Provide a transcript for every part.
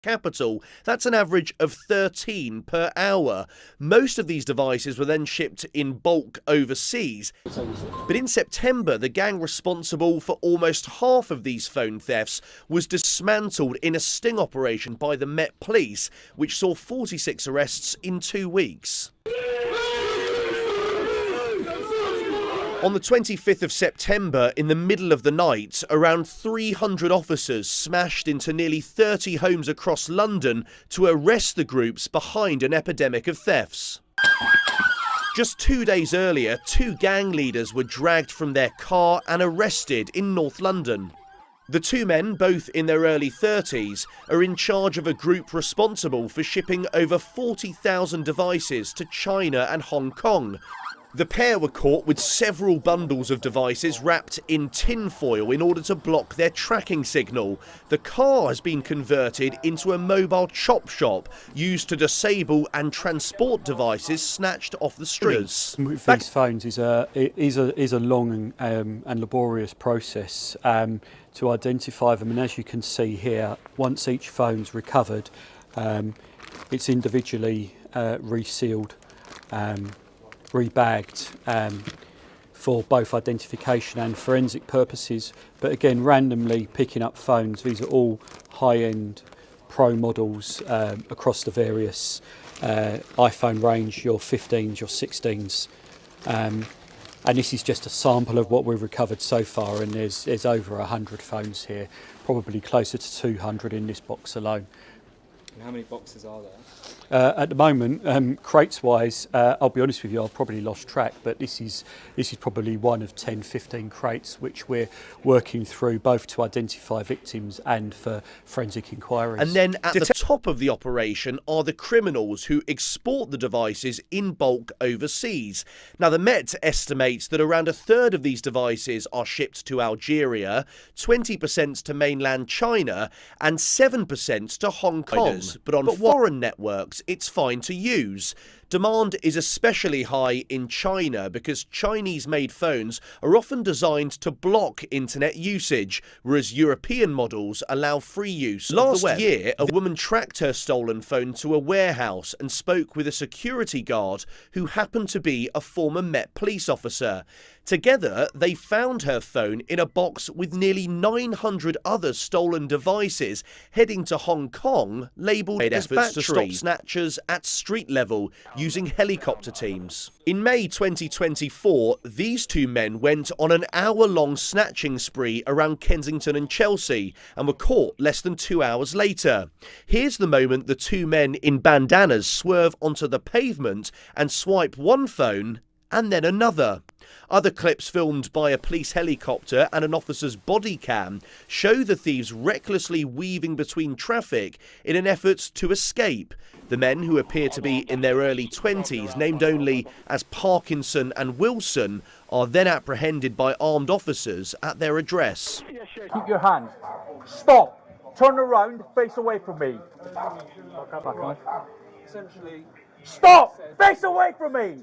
capital. That's an average of 13 per hour. Most of these devices were then shipped in bulk overseas. But in September, the gang responsible for almost half of these phone thefts was dismantled in a sting operation by the Met Police, which saw 46 arrests in 2 weeks. On the 25th of September, in the middle of the night, around 300 officers smashed into nearly 30 homes across London to arrest the groups behind an epidemic of thefts. Just 2 days earlier, 2 gang leaders were dragged from their car and arrested in North London. The 2 men, both in their early 30s, are in charge of a group responsible for shipping over 40,000 devices to China and Hong Kong. The pair were caught with several bundles of devices wrapped in tinfoil in order to block their tracking signal. The car has been converted into a mobile chop shop used to disable and transport devices snatched off the streets. With these phones is a long and laborious process to identify them, and as you can see here, once each phone's recovered, it's individually resealed, rebagged for both identification and forensic purposes. But again, randomly picking up phones. These are all high-end pro models across the various iPhone range, your 15s, your 16s. And this is just a sample of what we've recovered so far, and there's over 100 phones here, probably closer to 200 in this box alone. And how many boxes are there? At the moment, crates-wise, I'll be honest with you, I've probably lost track, but this is probably one of 10, 15 crates which we're working through, both to identify victims and for forensic inquiries. And then at the top of the operation are the criminals who export the devices in bulk overseas. Now, the Met estimates that around a third of these devices are shipped to Algeria, 20% to mainland China, and 7% to Hong Kong. But on foreign networks, it's fine to use. Demand is especially high in China because Chinese-made phones are often designed to block internet usage, whereas European models allow free use of the web. Last year, a woman tracked her stolen phone to a warehouse and spoke with a security guard who happened to be a former Met police officer. Together, they found her phone in a box with nearly 900 other stolen devices heading to Hong Kong, labelled as efforts to stop snatchers at street level using helicopter teams. In May 2024, these 2 men went on an hour-long snatching spree around Kensington and Chelsea and were caught less than 2 hours later. Here's the moment the 2 men in bandanas swerve onto the pavement and swipe one phone and then another. Other clips filmed by a police helicopter and an officer's body cam show the thieves recklessly weaving between traffic in an effort to escape. The men, who appear to be in their early 20s, named only as Parkinson and Wilson, are then apprehended by armed officers at their address. Keep your hand. Stop. Turn around. Face away from me. Stop. Face away from me.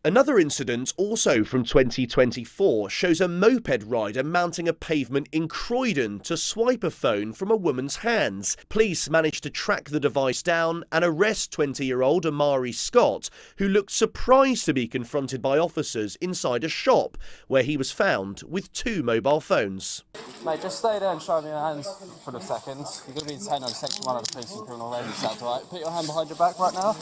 Another incident, also from 2024, shows a moped rider mounting a pavement in Croydon to swipe a phone from a woman's hands. Police managed to track the device down and arrest 20-year-old Amari Scott, who looked surprised to be confronted by officers inside a shop, where he was found with 2 mobile phones. Mate, just stay there and show me your hands for a second. You're going to be detained on Section 1 of the Police and Criminal Register Act, alright? Put your hand behind your back right now.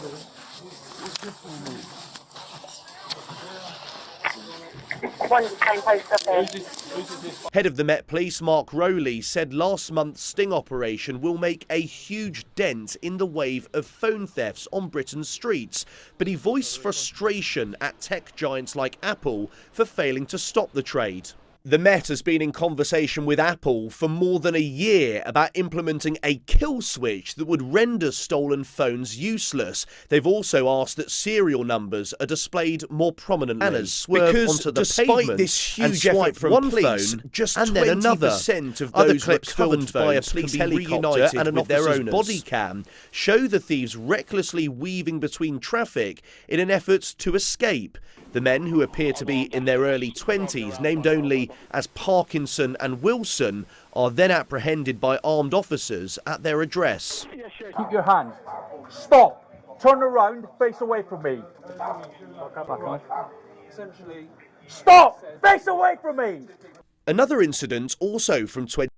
Head of the Met Police, Mark Rowley, said last month's sting operation will make a huge dent in the wave of phone thefts on Britain's streets, but he voiced frustration at tech giants like Apple for failing to stop the trade. The Met has been in conversation with Apple for more than a year about implementing a kill switch that would render stolen phones useless. They've also asked that serial numbers are displayed more prominently. Because onto the despite this huge effort from one police, phone, just and then another. Of other clips filmed by a police helicopter and an officer's body cam show the thieves recklessly weaving between traffic in an effort to escape. The men, who appear to be in their early 20s, named only as Parkinson and Wilson, are then apprehended by armed officers at their address. Keep your hands. Stop. Turn around, face away from me. Back off. Stop! Face away from me! Another incident, also from 20